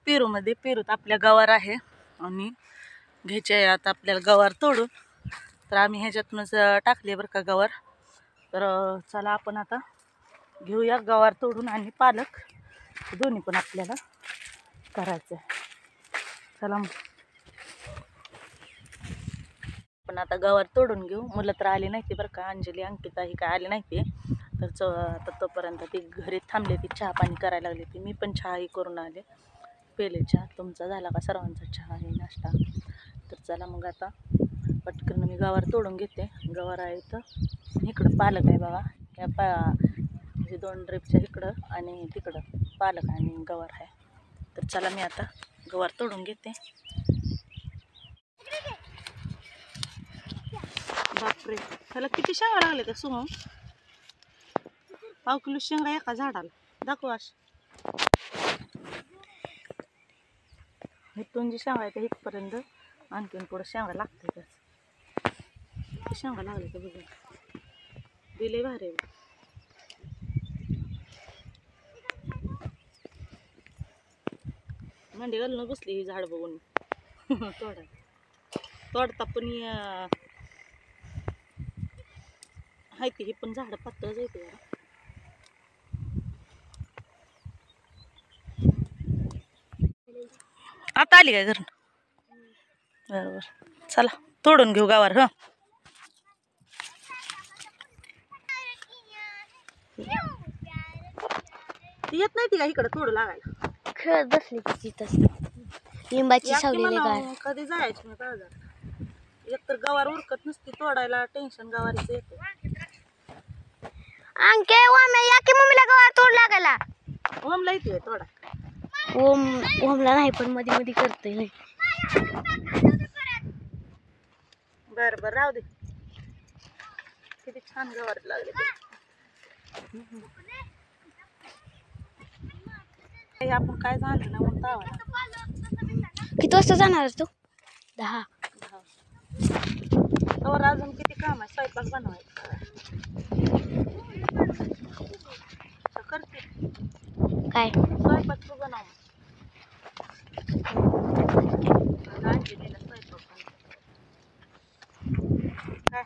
पेरूमध्ये पेरूत आपल्या गवार आहे आणि घ्यायचे आहे आता आपल्याला गवार तोडून. तर आम्ही ह्याच्यातूनच टाकले बरं का गवार. तर चला आपण आता घेऊया गवार तोडून आणि पालक दोन्ही पण आपल्याला करायचं आहे. चला मग पण आता गवार तोडून घेऊ. मुलं तर आली नाही ती बरं का, अंजली अंकिता ही काय आली नाही ती. तर आता तोपर्यंत ती घरी थांबले, ती चहा पाणी करायला लागली ती. मी पण चहाही करून आले, पेले चहा. तुमचा झाला का सर्वांचा चहा आहे नाश्ता? तर चला मग आता पटकन मी गवार तोडून घेते. गवार आहे इथं, इकडं पालक आहे बघा. या म्हणजे 2 ड्रिपच्या इकडं आणि तिकडं पालक आणि गवार आहे. तर चला मी आता गवार तोडून घेते. बापरे, त्याला किती शेंगा लागले का सुमो? 1 किलो शेंगा एका झाडाला. दाखव अशी. इथून जी शेंगा आहे त्या इथपर्यंत आणखीन पुढं शेंगा लागते. त्याच शेंगा लागले का बघा, दिले भारी. मांडी घालून बसली ही झाड बघून तोडता पण हाय ती. हे पण झाड पातळ जायते जरा. आता आली काय घरून? बरोबर, चला तोडून घेऊ गावार. ह येत नाही ती का इकडं तोडू लागायला? खेळत बसली तिथंच. लिंबाची सावलेली गार. कधी जायची मी बाजार? एकतर गवार उरकत नसती तोडायला, टेन्शन गवारीचं येतं. अंके ओम या की मम्मीला गवार तोड लागायला. ओमला येते तोडा? ओमला नाही, पण मध्ये मध्ये करतोय. बर बर राहू दे. किती छान गवार लागले. आपण काय झालं ना म्हणून तावा. किती वाजता जाणार तू? 10. तर अजून किती काम आहे? स्वयंपाक बनवायचा करते. काय स्वयंपाक तू बनव. स्वयंपाक काय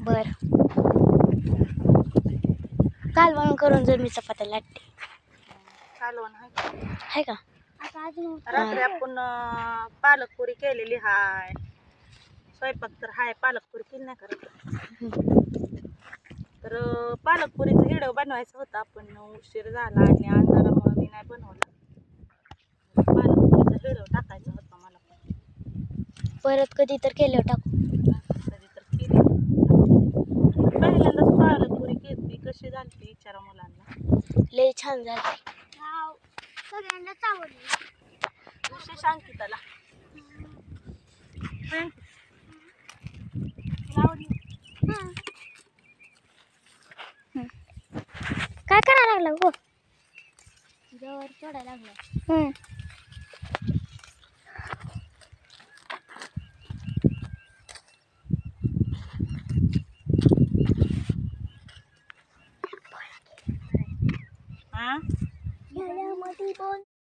बर. कालवण करून जर मी चपात्या लाटते. कालवण आहे का? रात्री आपण पालक पुरी केलेली हाय. स्वयंपाक तर हाय, पालक पुरी केली नाही करत. तर पालक पुरीचा व्हिडिओ बनवायचा होता, पण उशीर झाला आणि अंधारामुळे मी नाही बनवला. पालक पुरीचा व्हिडिओ टाकायचा होता मला पण. परत कधी तर केलं टाकू. कधी तर केली. पहिल्यांदाच पालक पुरी केली, कशी झाली ती विचारा मुलांना. लय छान झाली. सगळ्यांनाच आवडली. विशेष अंकिताला आवडली. काय करायला लागला गो? गवार तोडायला लागला.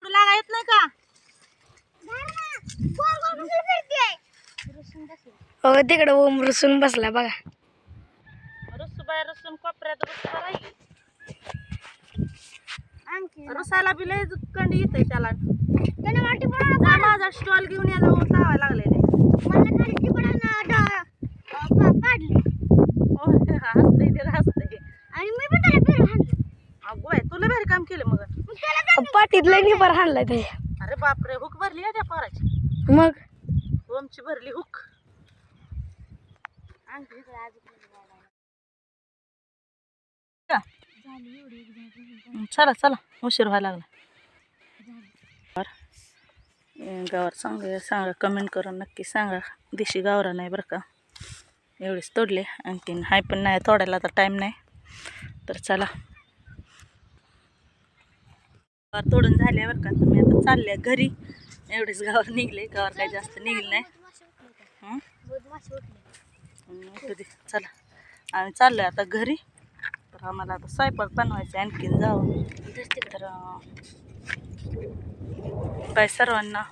लागा येत नाही का? हो तिकडे ओम रुसून बसला बघा. रुसून कोपऱ्यात रुसून राहिली. रुसायला बी लय कंडी येते त्याला. माझा स्टॉल घेऊन या जाऊन चावायला लागलेले. तुला भारी काम केलं मग. पाठीत लय निबर हाणलाय ते. अरे बापरे, हुक भरली आहे त्या पोराची. मग ओमची भरली हुक. चला चला, उशीर व्हायला लागला. गावावर चांगले सांगा, कमेंट करून नक्की सांगा. देशी गावरा नाही बरं का, एवढेच तोडले. आणखीन हाय पण नाही तोडायला, तर टाईम नाही. तर चला गावार तोडून झाले बरं का. तुम्ही आता चालले घरी. एवढेच गावावर निघले, गावावर काही जास्त निघले नाही. चला आम्ही चाललोय आता घरी. तर आम्हाला आता स्वयंपाक बनवायचा आणखीन जावं तर बाय सर्वांना.